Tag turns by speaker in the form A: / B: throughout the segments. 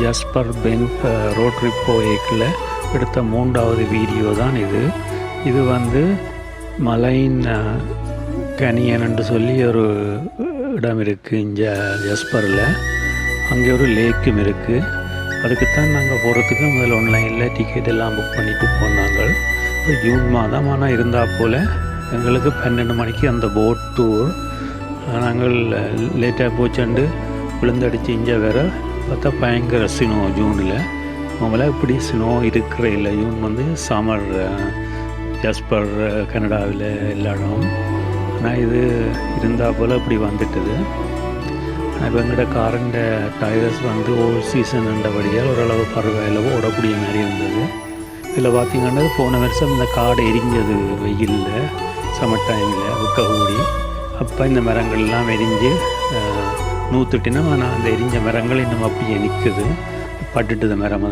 A: ஜஸ்பர் pen road trip போய்க்கில் எடுத்த 3வது video தான் இது. இது வந்து மலைன் கேனியன் என்று சொல்லி ஒரு இடம் இருக்குது இங்கே ஜஸ்பரில். அங்கே ஒரு லேக்கும் இருக்குது. அதுக்குத்தான் நாங்கள் போகிறதுக்கு முதல்ல ஆன்லைனில் டிக்கெட் எல்லாம் புக் பண்ணிவிட்டு போனாங்க. இப்போ ஜூன் மாதம் ஆனால் இருந்தால் போல் எங்களுக்கு 12 மணிக்கு அந்த போட் டூர். நாங்கள் லேட்டாக போச்சுண்டு விழுந்தடிச்சு இங்கே வேறு பார்த்தா பயங்கர ஸ்னோ ஜூனில். அவங்கள இப்படி ஸ்னோ இருக்கிற இல்லை. ஜூன் வந்து சம்மர் ஜஸ்பர் கனடாவில் எல்லா இடம். ஆனால் இது இருந்தால் போல் இப்படி வந்துட்டுது. இப்போ எங்களோட காரண்ட டயர்ஸ் வந்து ஓல்ட் சீசன் என்றபடியால் ஓரளவு பரவாயில்ல ஓடக்கூடிய மாதிரி இருந்தது. இதில் பார்த்திங்கன்னா போன வருஷம் இந்த காடு எரிஞ்சது வெயிலில் சம்மர் டைமில் விற்கக்கூடி. அப்போ இந்த மரங்கள்லாம் எரிஞ்சு நூற்றுட்டினா ஆனால் அந்த எரிஞ்ச மரங்கள் இன்னும் அப்படியே நிற்குது. பட்டுட்டுது மரம்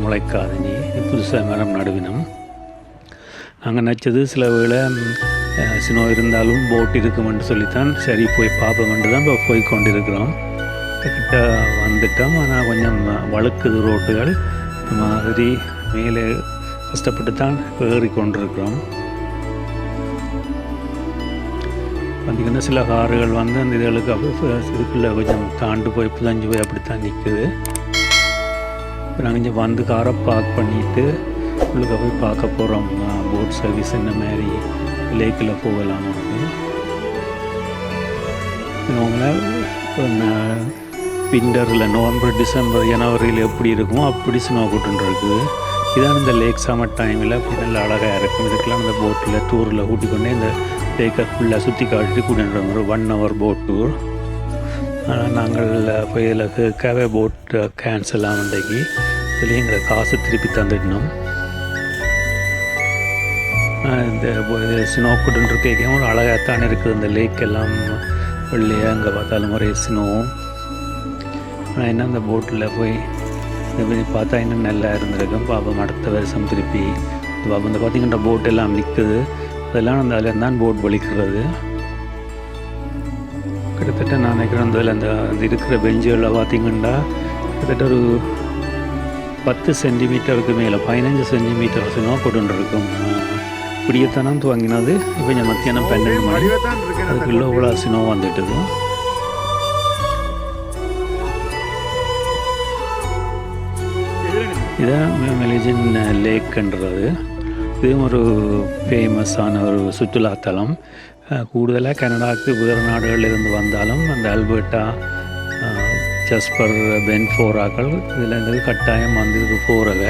A: முளைக்காது. நீ புதுசாக மரம் நடுவினம். நாங்கள் நினச்சது சில வேளை ஸ்னோ இருந்தாலும் போட் இருக்குமென்று சொல்லித்தான் சரி போய் பார்ப்போமென்று தான் இப்போ போய் கொண்டிருக்கிறோம். கிட்ட வந்துட்டோம். ஆனால் கொஞ்சம் வழுக்குது ரோட்டுகள் மாதிரி. மேலே கஷ்டப்பட்டு தான் ஏறி கொண்டிருக்கிறோம். பார்த்திங்கன்னா சில கார்கள் வந்து அந்த இதுகளுக்கு இதுக்குள்ளே கொஞ்சம் தாண்டு போய் புதஞ்சு போய் அப்படித்தான் நிற்குது. இப்போ நாங்கள் இங்கே வந்து காரை பார்க் பண்ணிவிட்டு உள்ளுக்க போய் பார்க்க போகிறோம். போட் சர்வீஸ் என்ன மாதிரி லேக்கில் போகலாம். விண்டரில் நவம்பர் டிசம்பர் ஜனவரியில் எப்படி இருக்குமோ அப்படி ஸ்னோ கூட்டுன்னு இருக்குது. இதான் இந்த லேக் சம்மர் டைமில் அப்படி நல்லா அழகாக இருக்கும். இதுக்கெல்லாம் இந்த போட்டில் டூரில் கூட்டிக்கொண்டே இந்த லேக்கை ஃபுல்லாக சுற்றி காட்டிட்டு கூட்டிட்டு ஒரு 1 hour போட் டூர். ஆனால் நாங்கள் போய் இதில் கேவே போட் கேன்சல் ஆனதைக்கு இதுலேயும் எங்களை காசு திருப்பி தந்துடணும். இந்த ஸ்னோ கூட்டுன்னு கேட்கும் ஒரு அழகாகத்தான் இருக்குது. இந்த லேக் எல்லாம் வெள்ளையாக அங்கே பார்த்தாலும் ஒரே ஸ்னோ. ஆனால் என்ன அந்த போட்டில் போய் இது பண்ணி பார்த்தா இன்னும் நல்லா இருந்திருக்கும். பாப்போம் அடுத்த வருஷம் திருப்பி பாப்போம். இந்த பார்த்திங்கன்னா போட் எல்லாம் நிற்குது. அதெல்லாம் அந்த அதில் தான் போட் வலிக்கிறது. கிட்டத்தட்ட நான் நினைக்கிறேன் அந்த இருக்கிற பெஞ்சுகளில் பார்த்திங்கன்னா கிட்டத்தட்ட ஒரு 10 சென்டிமீட்டருக்கு மேலே 15 சென்டிமீட்டர் ஸ்னோ கொண்டு இருக்கும். பிடிக்கத்தானு துவங்கினது இப்போ கொஞ்சம் மத்தியானம் 12 மணி. அதுக்குள்ளே இவ்வளோ ஸ்னோ வந்துட்டுது. இதான் மெலிஜன் லேக்குன்றது. இதுவும் ஒரு ஃபேமஸான ஒரு சுற்றுலாத்தலம். கூடுதலாக கனடாவுக்கு வேறு நாடுகளிலிருந்து வந்தாலும் அந்த அல்பர்ட்டா ஜஸ்பர் பென் ஃபோராக்கள் இதில் இருந்து கட்டாயம் வந்து இதுக்கு போகிறவ.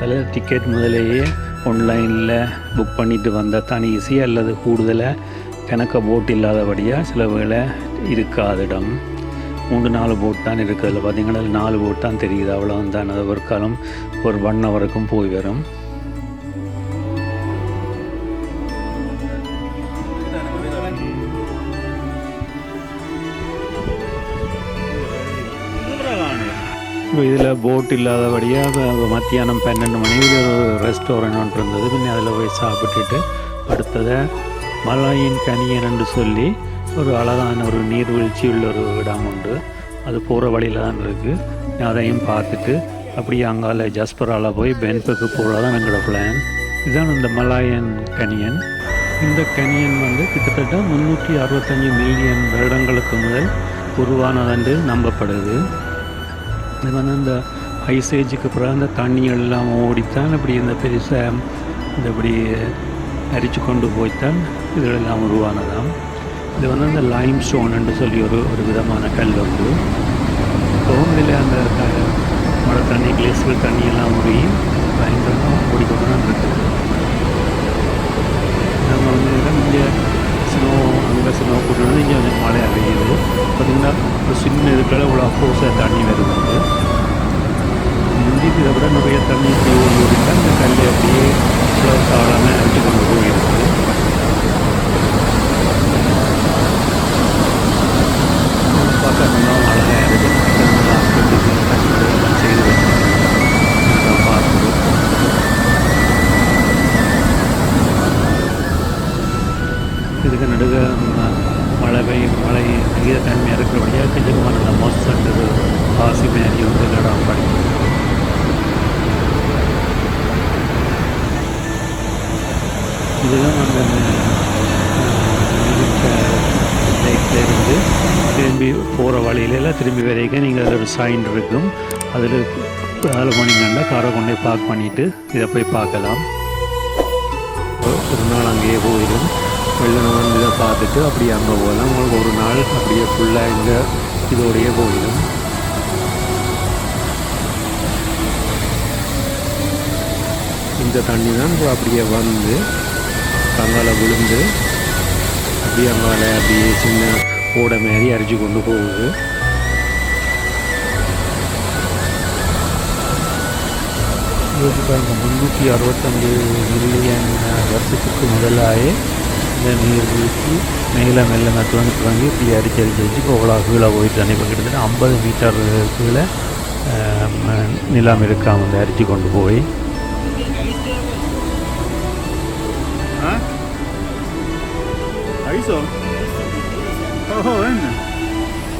A: அதில் டிக்கெட் முதலேயே ஆன்லைனில் புக் பண்ணிட்டு வந்தால் தான் ஈஸி. அல்லது கூடுதலாக கணக்க போட் இல்லாதபடியாக சில வேளை இருக்காது இடம். 3-4 போட் தான் இருக்குது. அதில் பார்த்திங்கன்னா 4 போட் தான் தெரியுது. அவ்வளோ தான். அது ஒரு காலம் ஒரு 1 hourக்கும் போய் வரும். இப்போ இதில் போட் இல்லாதபடியாக மத்தியானம் 12 மணிக்கு ஒரு ரெஸ்டாரண்ட் ஒன்று இருந்தது. பின்ன அதில் போய் சாப்பிட்டுட்டு அடுத்ததை மலாயின் கனியன் என்று சொல்லி ஒரு அழகான ஒரு நீர்வீழ்ச்சி உள்ள ஒரு இடம் உண்டு. அது போகிற வழியில் தான் இருக்குது. அதையும் பார்த்துட்டு அப்படியே அங்கால ஜஸ்பரால் போய் பென்ஃபுக்கு போகிறதான் எங்களோட பிளான். இதுதான் இந்த மலாயன் கனியன். இந்த கனியன் வந்து கிட்டத்தட்ட 365 மில்லியன் வருடங்களுக்கு முதல் உருவானதென்று நம்பப்படுது. இது வந்து இந்த ஐசேஜுக்கு பிறகு அந்த தண்ணியெல்லாம் ஓடித்தான் இப்படி இந்த பெருசாக இந்த இப்படி அரிச்சு கொண்டு போய்த்தான் இதெல்லாம் உருவானதாம். இது வந்து அந்த லைம் ஸ்டோன் என்று சொல்லி ஒரு விதமான கல் உண்டு. இப்போவும் இதில் அந்த மழை தண்ணி கிளேசியல் தண்ணியெல்லாம் உருகி பயங்கரமாக ஓடிக்கொண்டு தான் இருக்குது. நம்ம வந்து இங்கே ஸ்னோ அங்கே ஸ்னோ போட்டு இங்கே வந்து மழை அடையுது. பார்த்திங்கன்னா ஒரு சின்ன இதுக்குள்ள இவ்வளோ ஃபோர்ஸாக தண்ணி வருது. முந்திக்கு இதை விட நிறைய தண்ணி ஓடிட்டால் இந்த கல் அப்படியே இவ்வளோ தாளாமல் அடிச்சு கொண்டு போயிருக்கு. பார்க்க கொஞ்சம் அழகாக இருக்குது. செய்து வச்சுருக்கோம் பார்க்குது. இதுக்கு நடுக மழை ஈரத்தன்மையாக இருக்கிறபடியாக கொஞ்சமாக நல்ல மொசன்றது பாசி மேரி வந்து இடம் படிக்கும். இதுதான் அந்த லேக்கில் இருந்து திரும்பி போகிற வழியிலலாம் திரும்பி வரைக்கும் நீங்கள் அதில் ஒரு சைன் இருக்கும். அதில் போனீங்கன்னா காரை கொண்டே பார்க் பண்ணிவிட்டு இதை போய் பார்க்கலாம். ஒரு நாள் அங்கேயே போயிடும். வெள்ளனை வந்து இதை பார்த்துட்டு அப்படியே அங்கே போகலாம். உங்களுக்கு ஒரு நாள் அப்படியே ஃபுல்லாக இங்கே இதோடையே போயிடும். இந்த தண்ணி தான் இப்போ அப்படியே வந்து கங்கால விழுந்து அப்படியே அங்கால அப்படியே சின்ன ஓடை மாரி அரிச்சு கொண்டு போகுது. இதுக்கு பாருங்க 365 மில்லியன் வருஷத்துக்கு முதலாயே இந்த நீர்வீழ்ச்சி மேலே மெல்ல தொடங்கி இப்படி அரிச்சு வச்சு இப்போ அவ்வளோ கீழே போயிட்டு தண்ணி இப்போ கிட்டத்தட்ட 50 மீட்டர் கீழே நிலம் இருக்காம வந்து அரிச்சு கொண்டு போய்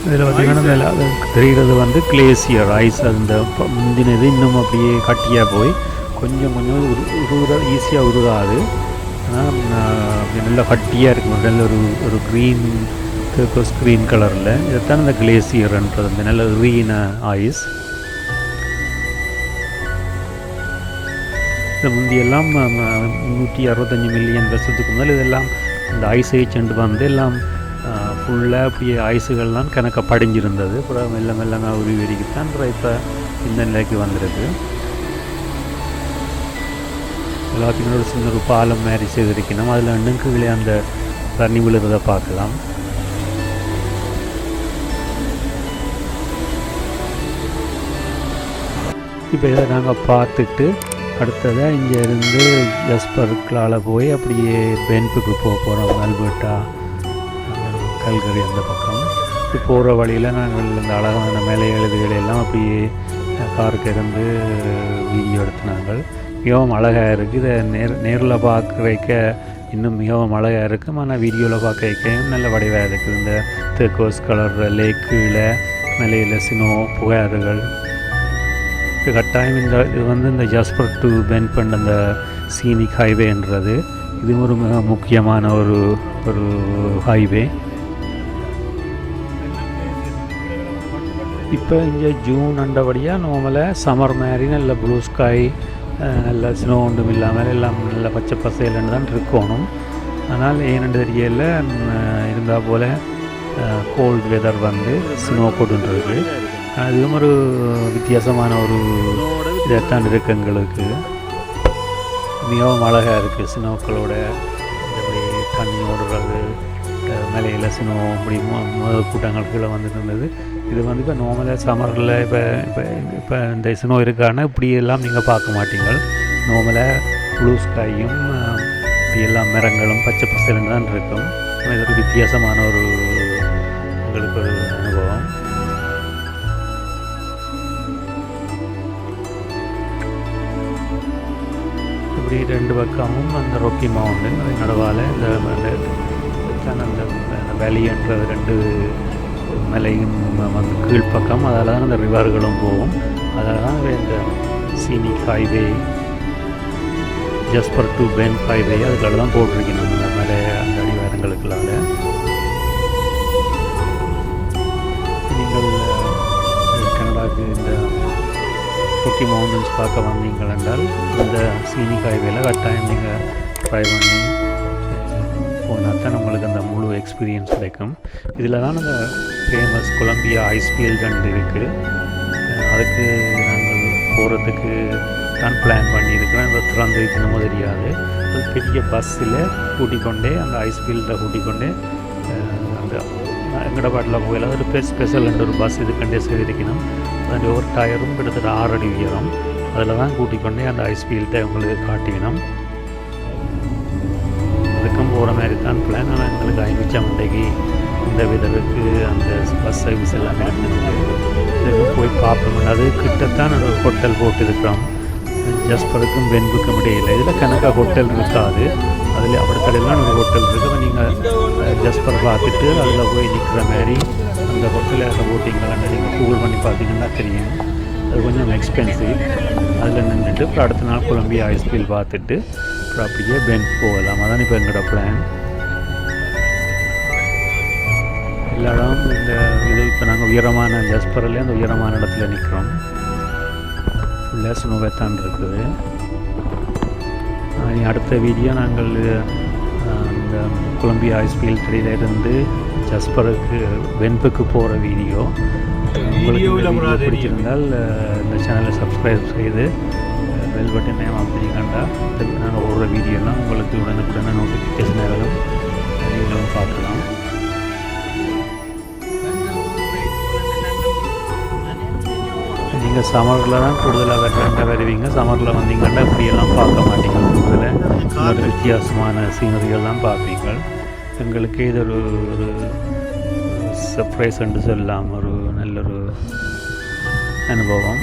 A: இதில் பார்த்திங்கன்னா தெரிகிறது வந்து கிளேசியர் ஐஸ். அந்த முந்தினது இன்னும் அப்படியே கட்டியாக போய் கொஞ்சம் கொஞ்சம் ஈஸியாக உருகாது. ஆனால் நல்லா கட்டியாக இருக்கும். நல்ல ஒரு க்ரீன் க்ரீன் கலரில் இதைத்தான் இந்த கிளேசியர்ன்றது. அந்த நல்ல க்ரீன் ஐஸ். இது முந்தியெல்லாம் 365 மில்லியன் வருஷத்துக்கு முதல் இதெல்லாம் இந்த ஐஸ் ஏஜென்ட் வந்து எல்லாம் ஃபுல்லாக அப்படியே ஐஸுகள்லாம் கணக்க படிஞ்சிருந்தது. அப்புறம் மெல்ல மெல்ல உருவிரிக்குத்தான் இப்போ இந்த நிலைக்கு வந்துருக்கு. எல்லாத்துக்கும் ஒரு சின்ன ஒரு பாலம் மாதிரி செய்திருக்கணும். அதில் நெங்குகளே அந்த தண்ணி விழுறதை பார்க்கலாம். இப்போ இதை நாங்கள் பார்த்துட்டு அடுத்ததாக இங்கே இருந்து ஜஸ்பர்க்களால் போய் அப்படியே பென்புக்கு போகிறோம். அல்பர்ட்டா, கல்கரி அந்த பக்கம் இப்படி போகிற வழியில் நாங்கள் இந்த அழகான மேலே எழுதுகளெல்லாம் அப்படியே காருக்கு இருந்து வீடியோ எடுத்துனாங்கள். மிகவும் அழகாக இருக்குது. இதை நேரில் பார்க்குறக்க இன்னும் மிகவும் அழகாக இருக்கும். ஆனால் வீடியோவில் பார்க்கறக்கையும் நல்ல வடிவாக இருக்குது. இந்த தெர்கோஸ் கலர் லேக்கில் மலையில் சினோ புகாறுகள் கட்டாயம். இது வந்து இந்த ஜாஸ்பர் டு பென்பண்ட் அந்த சீனிக் ஹைவேன்றது இது ஒரு மிக முக்கியமான ஒரு ஹைவே. இப்போ இங்கே ஜூன் அண்டபடியாக நார்மலாக சம்மர் மாதிரி நல்ல ப்ளூ ஸ்கை, நல்ல ஸ்னோ ஒன்றும் இல்லாமல் எல்லாம் நல்ல பச்சை பசையிலன்னு தான் இருக்கணும். ஆனால் ஏனென்று தெரியல இருந்தால் போல் கோல்டு வெதர் வந்து ஸ்னோ கொடுன்றது. அதுவும் ஒரு வித்தியாசமான ஒரு இதைத்தான் இருக்குது. எங்களுக்கு மிகவும் அழகாக இருக்குது. சினோக்களோட இப்படி தண்ணி ஓடுறது, மலையில் சினோ இப்படி முதல் கூட்டங்கள் கீழே வந்துட்டு இருந்தது. இது வந்து இப்போ நார்மலாக சம்மரில் இப்போ இந்த சினோ இருக்கான இப்படி எல்லாம் நீங்கள் பார்க்க மாட்டீங்க. நார்மலாக ப்ளூ ஸ்கையும் இப்படி எல்லாம் மரங்களும் பச்சை பசைன்னு தான் இருக்கும். இது ஒரு வித்தியாசமான ஒரு எங்களுக்கு ஒரு அனுபவம். இப்படி ரெண்டு பக்கமும் அந்த ரொக்கி மவுண்டன் அது நடுவால் அந்த வேலின்ற ரெண்டு மலையும் வந்து கீழ்ப்பக்கம் அதில் தான் அந்த ரிவர்களும் போகும். அதில் தான் இந்த scenic highway Jasper to Banff highway அதுக்காக தான் போட்டிருக்கணும். அந்த மலை அந்த அடிவாரங்களுக்குள்ளால நீங்கள் கனடாவுக்கு இந்த ரொக்கி மவுண்டன்ஸ் பார்க்க வந்தீங்கள் என்றால் இந்த சீனிக் ஹைவேல கட்டாயம் நீங்கள் ட்ரை பண்ணி போனால் தான் நம்மளுக்கு அந்த முழு எக்ஸ்பீரியன்ஸ் கிடைக்கும். இதில் தான் அந்த ஃபேமஸ் கொலம்பியா ஐஸ் ஃபீல்டு இருக்குது. அதுக்கு நாங்கள் போகிறதுக்கு தான் பிளான் பண்ணியிருக்கிறோம். இந்த திறந்து வைக்கணுமோ தெரியாது. அது பெரிய பஸ்ஸில் கூட்டிக்கொண்டே அந்த ஐஸ் ஃபீல்டை கூட்டிக்கொண்டே அந்த எங்கட பாட்டில் போகல ஒரு ஸ்பெஷல் என்ற ஒரு பஸ் இதுக்கண்டே செய்திருக்கணும். அதன் ஒரு டயரும் கிட்டத்தட்ட 6 அடி உயரம். அதில் தான் கூட்டிக்கொண்டே அந்த ஐஸ் ஃபீல்டை உங்களுக்கு காட்டிக்கணும். அதுக்கும் போகிற மாதிரி தான் பிளான். ஆனால் எங்களுக்கு 5 மணிக்கு இந்த விதருக்கு அந்த பஸ் சர்வீஸ் எல்லாமே இருக்குது. இதுக்கு போய் பார்ப்போம். அது கிட்டத்தான் ஒரு ஹோட்டல் போட்டிருக்கிறோம். ஜஸ்பருக்கும் பென்புக்கும் இடையில் இதில் கணக்காக ஹோட்டல் இருக்காது. அதில் அப்படி கடையிலாம் ஒரு ஹோட்டல் இருக்குது. நீங்கள் ஜஸ்பர் பார்த்துட்டு அதில் போய் நிற்கிற மாதிரி அந்த ஹோட்டலில் போட்டிங்களான்னு நீங்கள் கூகுள் பண்ணி பார்த்தீங்கன்னா தெரியும். அது கொஞ்சம் எக்ஸ்பென்சிவ். அதில் நின்றுட்டு அப்புறம் அடுத்த நாள் கொலம்பியா ஐஸ் ஃபீல்ட் பார்த்துட்டு அப்புறம் அப்படியே பென்ஃப் போகலாம். அதான் இப்போ எங்களோட பிளான். எல்லா இடம் இந்த இது இப்போ நாங்கள் உயரமான ஜஸ்பரில் அந்த உயரமான இடத்துல நிற்கிறோம். ஃபுல்லாக ஸ்னோவைத்தான் இருக்குது. அடுத்த வீடியோ நாங்கள் இந்த கொலம்பியா ஐஸ்பீல் ட்ரீலேருந்து ஜஸ்பருக்கு வென்புக்கு போகிற வீடியோ. உங்களுக்கு பிடிச்சிருந்தால் இந்த சேனலை சப்ஸ்கிரைப் செய்து பெல் பட்டனை அப்படி கண்டா நாங்கள் போடுற வீடியோலாம் உங்களுக்கு உடனுக்குடனே நோட்டிஃபிகேஷன் ஆகலும் நீங்களும் பார்க்கலாம். நீங்கள் சம்மரில் தான் கூடுதலாக வருவீங்க. சம்மரில் வந்தீங்கன்னா இப்படியெல்லாம் பார்க்க மாட்டீங்க. கூடுதலாக வித்தியாசமான சீனரிகள்லாம் பார்ப்பீங்க. எங்களுக்கு இது ஒரு சர்ப்ரைஸ் என்று சொல்லலாம். ஒரு நல்லொரு அனுபவம்.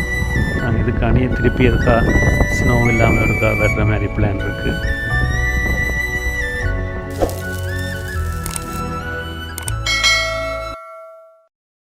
A: நாங்கள் இதுக்கானே திருப்பி இருக்கா ஸ்னோ இல்லாமல் இருக்கா வர்ற மாதிரி பிளான் இருக்குது.